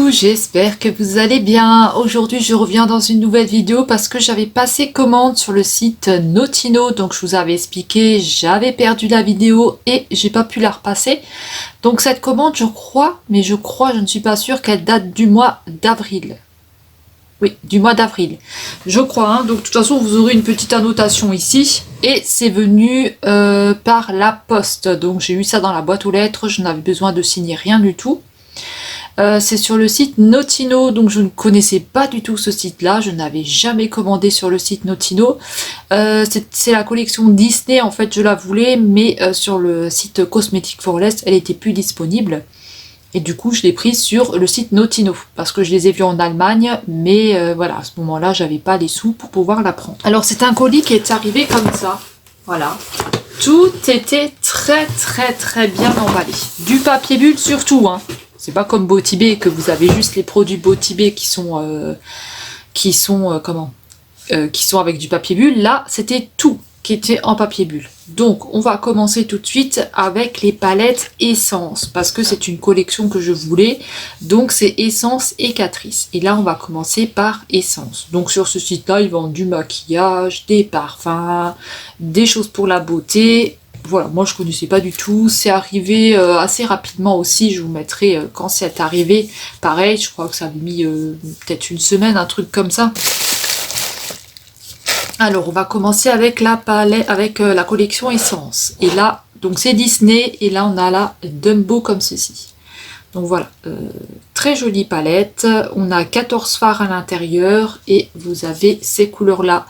Coucou, j'espère que vous allez bien. Aujourd'hui je reviens dans une nouvelle vidéo parce que j'avais passé commande sur le site Notino. Donc je vous avais expliqué, j'avais perdu la vidéo et j'ai pas pu la repasser. Donc cette commande je crois, je ne suis pas sûre qu'elle date du mois d'avril. Oui, du mois d'avril. Je crois, hein. Donc de toute façon vous aurez une petite annotation ici. Et c'est venu par la poste. Donc j'ai eu ça dans la boîte aux lettres, je n'avais besoin de signer rien du tout. C'est sur le site Notino, donc je ne connaissais pas du tout ce site-là, je n'avais jamais commandé sur le site Notino. C'est la collection Disney, en fait je la voulais, mais sur le site Cosmetic for Less, elle était plus disponible. Et du coup je l'ai prise sur le site Notino, parce que je les ai vus en Allemagne, mais voilà, à ce moment-là j'avais pas les sous pour pouvoir la prendre. Alors c'est un colis qui est arrivé comme ça, voilà. Tout était très bien emballé. Du papier bulle surtout, hein. C'est pas comme Botibé que vous avez juste les produits Botibé qui sont avec du papier bulle. Là, c'était tout qui était en papier bulle. Donc, on va commencer tout de suite avec les palettes Essence parce que c'est une collection que je voulais. Donc, c'est Essence et Catrice. Et là, on va commencer par Essence. Donc, sur ce site-là, ils vendent du maquillage, des parfums, des choses pour la beauté. Voilà, moi je connaissais pas du tout, c'est arrivé assez rapidement aussi, je vous mettrai quand c'est arrivé, pareil, je crois que ça a mis peut-être une semaine, un truc comme ça. Alors on va commencer avec la palette, avec la collection Essence, et là, donc c'est Disney, et là on a la Dumbo comme ceci. Donc voilà, très jolie palette, on a 14 fards à l'intérieur et vous avez ces couleurs là.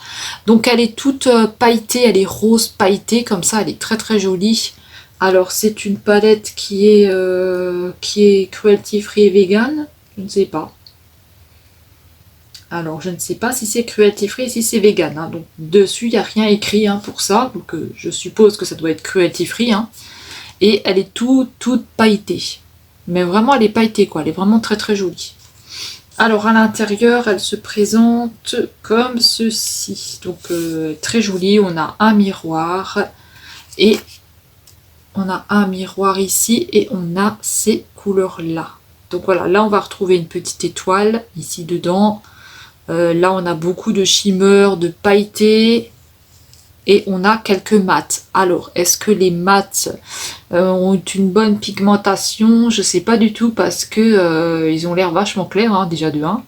Donc elle est toute pailletée, elle est rose pailletée comme ça, elle est très jolie. Alors c'est une palette qui est cruelty free et vegan, je ne sais pas. Alors je ne sais pas si c'est cruelty free et si c'est vegan, hein. Donc dessus il n'y a rien écrit hein, pour ça, donc je suppose que ça doit être cruelty free. Hein. Et elle est toute pailletée. Mais vraiment elle est pailletée quoi, elle est vraiment très jolie. Alors à l'intérieur elle se présente comme ceci. Donc très jolie, on a un miroir. Et on a un miroir ici et on a ces couleurs là. Donc voilà, là on va retrouver une petite étoile ici dedans. Là on a beaucoup de shimmer, de pailleté. Et on a quelques mats. Alors, est-ce que les mats ont une bonne pigmentation? Je sais pas du tout parce que ils ont l'air vachement clairs, hein, déjà de 1.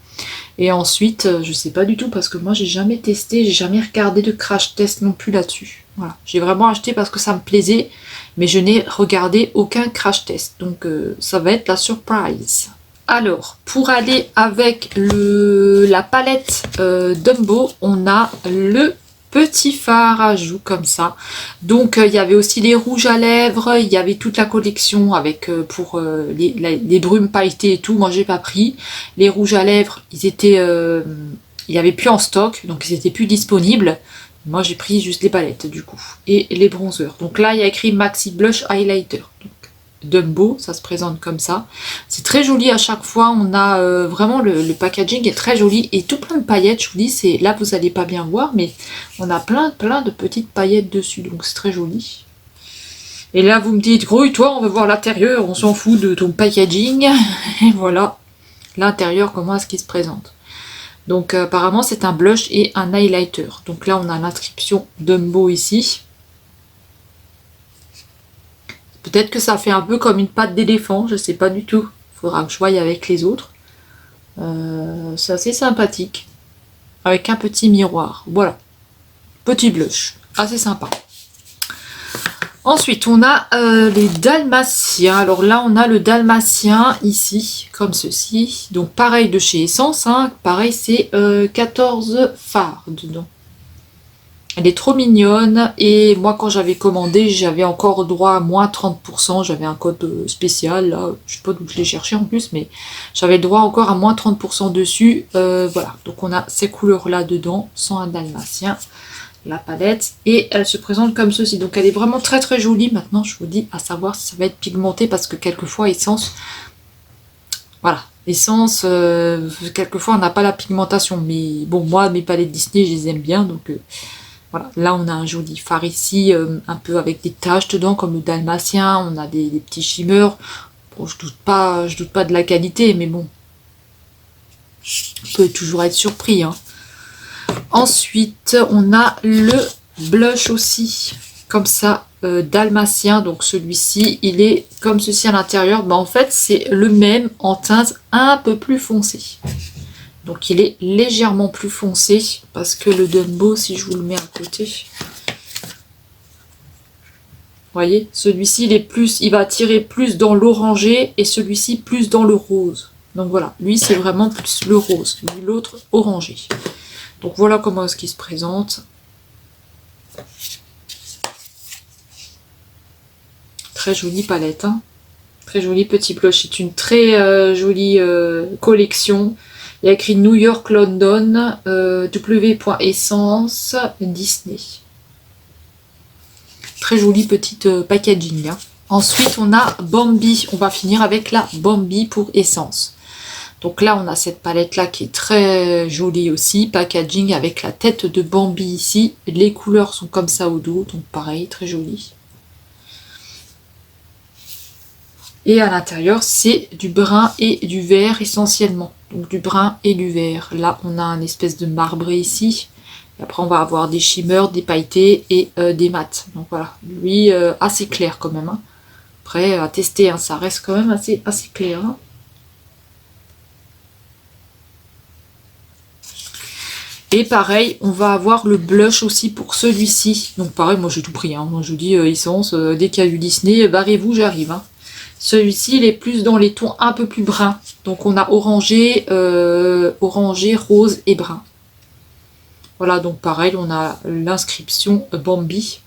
Et ensuite, je sais pas du tout parce que moi j'ai jamais testé, j'ai jamais regardé de crash test non plus là-dessus. Voilà, j'ai vraiment acheté parce que ça me plaisait, mais je n'ai regardé aucun crash test. Donc ça va être la surprise. Alors, pour aller avec la palette Dumbo, on a le petit fard à joues comme ça. Donc il y avait aussi les rouges à lèvres, il y avait toute la collection avec pour les brumes pailletées et tout. Moi j'ai pas pris. Les rouges à lèvres, ils étaient il y avait plus en stock, donc ils étaient plus disponibles. Moi j'ai pris juste les palettes du coup. Et les bronzers. Donc là il y a écrit Maxi Blush Highlighter. Donc, Dumbo, ça se présente comme ça. C'est très joli à chaque fois, on a vraiment le packaging est très joli et tout plein de paillettes, je vous dis, c'est là vous allez pas bien voir, mais on a plein de petites paillettes dessus, donc c'est très joli. Et là vous me dites, gros, toi on veut voir l'intérieur, on s'en fout de ton packaging, et voilà l'intérieur, comment est-ce qu'il se présente. Donc apparemment c'est un blush et un highlighter, donc là on a l'inscription Dumbo ici. Peut-être que ça fait un peu comme une patte d'éléphant, je sais pas du tout. Faudra que je voie avec les autres. C'est assez sympathique. Avec un petit miroir. Voilà. Petit blush. Assez sympa. Ensuite, on a les dalmatiens. Alors là, on a le dalmatien ici, comme ceci. Donc pareil de chez Essence. Hein. Pareil, c'est 14 fards dedans. Elle est trop mignonne et moi quand j'avais commandé j'avais encore droit à moins 30%, j'avais un code spécial là, je sais pas d'où je l'ai cherché en plus mais j'avais le droit encore à moins 30% dessus, voilà, donc on a ces couleurs là dedans, sans un dalmatien, la palette et elle se présente comme ceci, donc elle est vraiment très jolie. Maintenant je vous dis à savoir si ça va être pigmenté parce que quelquefois Essence, voilà, Essence, quelquefois on n'a pas la pigmentation mais bon moi mes palettes Disney je les aime bien donc... Voilà, là on a un joli fard ici, un peu avec des taches dedans comme le dalmatien, on a des petits shimmers. Bon, je doute pas de la qualité, mais bon, On peut toujours être surpris, hein. Ensuite, on a le blush aussi, comme ça, dalmatien. Donc celui-ci, il est comme ceci à l'intérieur. En fait, c'est le même en teinte un peu plus foncée. Donc il est légèrement plus foncé, parce que le Dumbo, si je vous le mets à côté, vous voyez, celui-ci, il va tirer plus dans l'orangé, et celui-ci plus dans le rose. Donc voilà, lui, c'est vraiment plus le rose, lui, l'autre, orangé. Donc voilà comment est-ce qu'il se présente. Très jolie palette, hein. Très joli petit blush. C'est une très jolie collection. Il y a écrit New York, London, W.Essence, Disney. Très joli petite packaging, hein. Ensuite, on a Bambi. On va finir avec la Bambi pour Essence. Donc là, on a cette palette-là qui est très jolie aussi. Packaging avec la tête de Bambi ici. Les couleurs sont comme ça au dos. Donc pareil, très joli. Et à l'intérieur, c'est du brun et du vert essentiellement. Donc du brun et du vert. Là, on a un espèce de marbré ici. Et après, on va avoir des shimmers, des pailletés et des mats. Donc voilà, lui, assez clair quand même, hein. Après, à tester, hein, ça reste quand même assez clair, hein. Et pareil, on va avoir le blush aussi pour celui-ci. Donc pareil, moi j'ai tout pris, hein. Moi je vous dis, Essence, dès qu'il y a eu Disney, barrez-vous, j'arrive, hein. Celui-ci, il est plus dans les tons un peu plus bruns. Donc on a orangé, orangé, rose et brun. Voilà, donc pareil, on a l'inscription Bambi.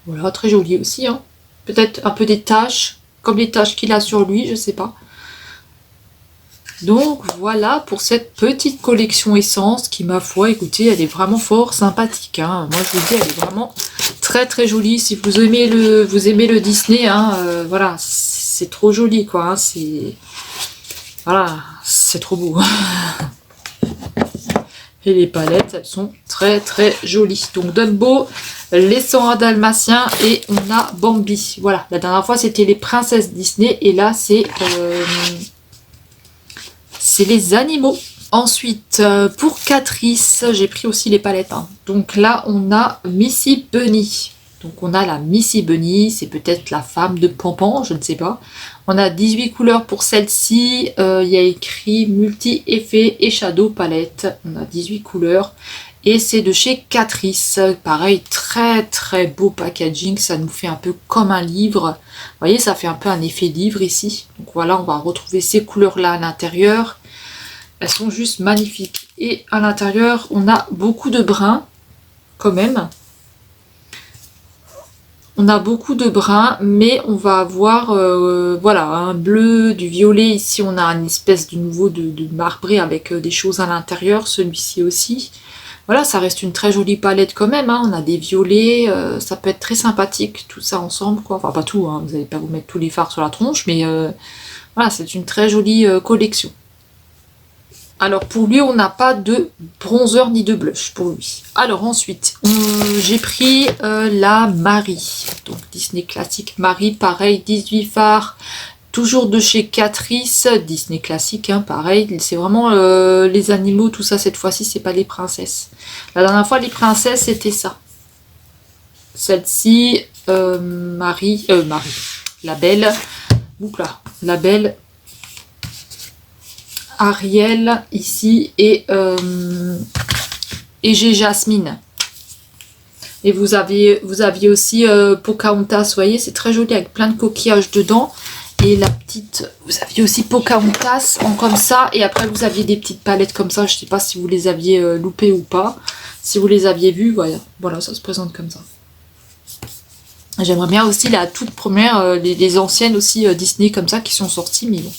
Voilà, très joli aussi, hein. Peut-être un peu des taches, comme les taches qu'il a sur lui, je sais pas. Donc voilà pour cette petite collection Essence qui, ma foi, écoutez, elle est vraiment fort sympathique, hein. Moi je vous dis, elle est vraiment très jolie. Si vous aimez le Disney, hein, voilà, c'est trop joli, quoi, hein. Voilà, c'est trop beau. Et les palettes, elles sont très jolies. Donc Dumbo, les 101 dalmatiens et on a Bambi. Voilà, la dernière fois c'était les princesses Disney et là c'est les animaux. Ensuite, pour Catrice, j'ai pris aussi les palettes, hein. Donc là, on a Missy Bunny. Donc on a la Missy Bunny, c'est peut-être la femme de Pampan, je ne sais pas. On a 18 couleurs pour celle-ci. Il y a écrit multi-effet et shadow palette. On a 18 couleurs. Et c'est de chez Catrice. Pareil, très beau packaging. Ça nous fait un peu comme un livre. Vous voyez, ça fait un peu un effet livre ici. Donc voilà, on va retrouver ces couleurs-là à l'intérieur. Elles sont juste magnifiques. Et à l'intérieur, on a beaucoup de brun, quand même. On a beaucoup de brun, mais on va avoir voilà, un bleu, du violet. Ici, on a une espèce de nouveau de marbré avec des choses à l'intérieur. Celui-ci aussi. Voilà, ça reste une très jolie palette quand même, hein. On a des violets, ça peut être très sympathique, tout ça ensemble, quoi. Enfin, pas tout, hein. Vous n'allez pas vous mettre tous les fards sur la tronche, mais voilà, c'est une très jolie collection. Alors pour lui, on n'a pas de bronzer ni de blush pour lui. Alors ensuite, j'ai pris la Marie. Donc Disney classique Marie, pareil, 18 fards. Toujours de chez Catrice, Disney classique, hein, pareil. C'est vraiment les animaux, tout ça cette fois-ci, c'est pas les princesses. La dernière fois, les princesses, c'était ça. Celle-ci, Marie, la belle, là, la belle Ariel ici et j'ai Jasmine. Et vous aviez aussi Pocahontas, vous voyez, c'est très joli avec plein de coquillages dedans. Et la petite, vous aviez aussi Pocahontas en comme ça. Et après vous aviez des petites palettes comme ça. Je sais pas si vous les aviez loupées ou pas. Si vous les aviez vues, voilà, ça se présente comme ça. J'aimerais bien aussi la toute première, les anciennes aussi Disney comme ça qui sont sorties, mais bon.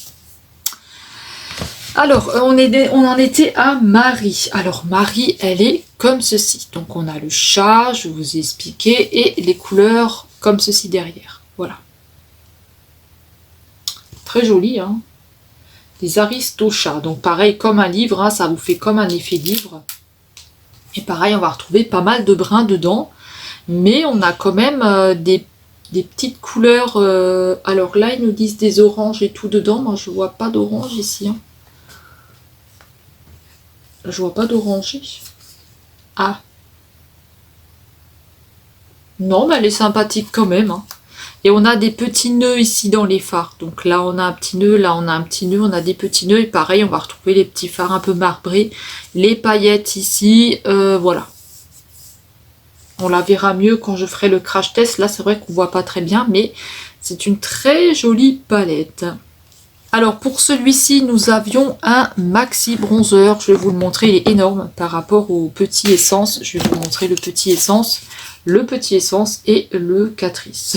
Alors, on en était à Marie. Alors, Marie, elle est comme ceci. Donc, on a le chat, je vous ai expliqué, et les couleurs comme ceci derrière. Voilà. Très joli, hein. Des aristochats. Donc, pareil, comme un livre, hein, ça vous fait comme un effet livre. Et pareil, on va retrouver pas mal de bruns dedans. Mais on a quand même des petites couleurs. Alors là, ils nous disent des oranges et tout dedans. Moi, je vois pas d'orange ici, hein. Je vois pas d'orangé. Ah. Non, mais elle est sympathique quand même. Hein. Et on a des petits nœuds ici dans les phares. Donc là, on a un petit nœud, là, on a un petit nœud, on a des petits nœuds. Et pareil, on va retrouver les petits phares un peu marbrés. Les paillettes ici, voilà. On la verra mieux quand je ferai le crash test. Là, c'est vrai qu'on voit pas très bien, mais c'est une très jolie palette. Alors, pour celui-ci, nous avions un maxi bronzer. Je vais vous le montrer, il est énorme par rapport au petit essence. Je vais vous montrer le petit essence et le Catrice.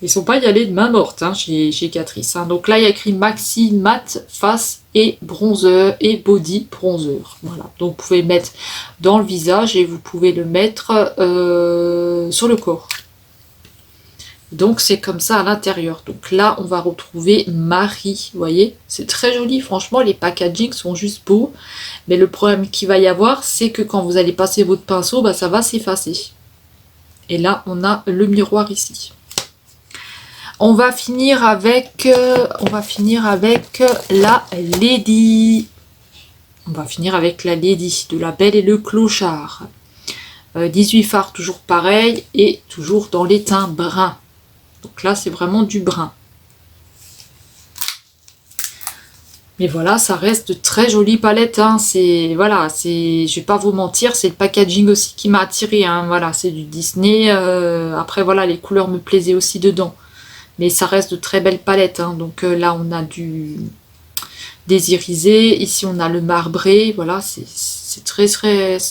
Ils sont pas y allés de main morte hein, chez Catrice. Hein. Donc là, il y a écrit Maxi Matte Face et Bronzer et Body Bronzer. Voilà. Donc vous pouvez le mettre dans le visage et vous pouvez le mettre sur le corps. Donc c'est comme ça à l'intérieur. Donc là, on va retrouver Marie. Vous voyez, c'est très joli. Franchement, les packagings sont juste beaux. Mais le problème qu'il va y avoir, c'est que quand vous allez passer votre pinceau, bah, ça va s'effacer. Et là, on a le miroir ici. On va finir avec la Lady. On va finir avec la Lady de La Belle et le Clochard. 18 fards, toujours pareil, et toujours dans les teints bruns. Donc là, c'est vraiment du brun. Mais voilà, ça reste de très jolies palettes. Hein. Voilà, je vais pas vous mentir, c'est le packaging aussi qui m'a attiré. Hein. Voilà, c'est du Disney. Après, voilà, les couleurs me plaisaient aussi dedans. Mais ça reste de très belles palettes. Hein. Donc là, on a des irisés. Ici, on a le marbré. Voilà, c'est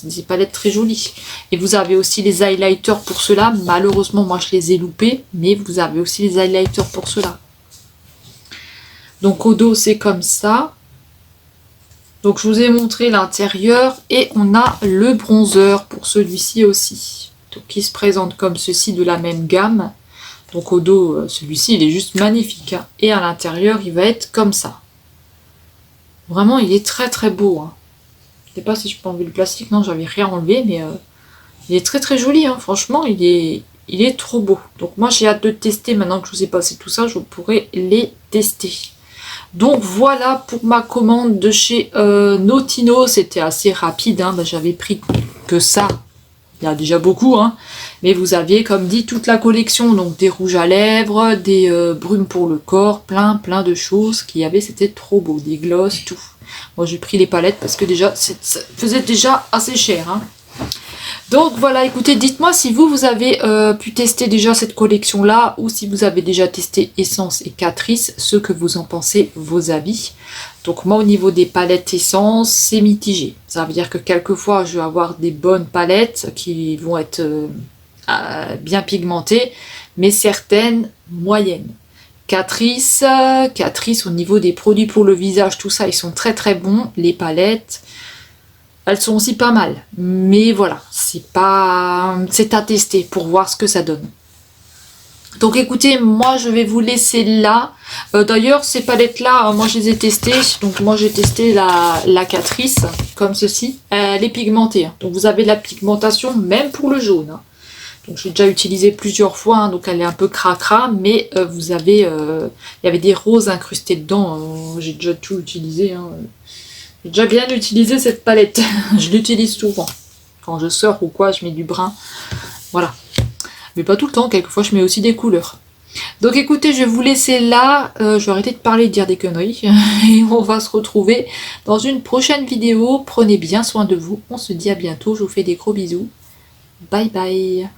des palettes très jolies. Et vous avez aussi les highlighters pour cela. Malheureusement, moi, je les ai loupés. Mais vous avez aussi les highlighters pour cela. Donc, au dos, c'est comme ça. Donc, je vous ai montré l'intérieur. Et on a le bronzer pour celui-ci aussi. Donc, qui se présente comme ceci de la même gamme. Donc au dos, celui-ci, il est juste magnifique. Hein. Et à l'intérieur, il va être comme ça. Vraiment, il est très très beau. Hein. Je ne sais pas si je peux enlever le plastique. Non, j'avais rien enlevé, mais il est très très joli. Hein. Franchement, il est trop beau. Donc moi, j'ai hâte de tester. Maintenant que je vous ai passé tout ça, je pourrai les tester. Donc voilà pour ma commande de chez Notino. C'était assez rapide. Hein. Ben, j'avais pris que ça. Il y a déjà beaucoup, hein. Mais vous aviez, comme dit, toute la collection, donc des rouges à lèvres, des brumes pour le corps, plein de choses qu'il y avait, c'était trop beau, des glosses, tout. Moi j'ai pris les palettes parce que déjà, ça faisait déjà assez cher, hein. Donc voilà, écoutez, dites-moi si vous avez pu tester déjà cette collection-là, ou si vous avez déjà testé Essence et Catrice, ce que vous en pensez, vos avis. Donc moi au niveau des palettes Essence, c'est mitigé. Ça veut dire que quelquefois je vais avoir des bonnes palettes qui vont être bien pigmentées, mais certaines moyennes. Catrice au niveau des produits pour le visage, tout ça, ils sont très très bons. Les palettes, elles sont aussi pas mal. Mais voilà, c'est à tester pour voir ce que ça donne. Donc écoutez, moi je vais vous laisser là. D'ailleurs, ces palettes-là, moi je les ai testées. Donc moi j'ai testé la Catrice, comme ceci. Elle est pigmentée. Hein. Donc vous avez de la pigmentation même pour le jaune. Hein. Donc je l'ai déjà utilisée plusieurs fois, hein, donc elle est un peu cracra. Mais vous avez, il y avait des roses incrustées dedans. J'ai déjà tout utilisé. Hein. J'ai déjà bien utilisé cette palette. Je l'utilise souvent. Quand je sors ou quoi, je mets du brun. Voilà. Mais pas tout le temps, quelquefois je mets aussi des couleurs. Donc écoutez, je vais vous laisser là. Je vais arrêter de parler et de dire des conneries. Et on va se retrouver dans une prochaine vidéo. Prenez bien soin de vous. On se dit à bientôt. Je vous fais des gros bisous. Bye bye.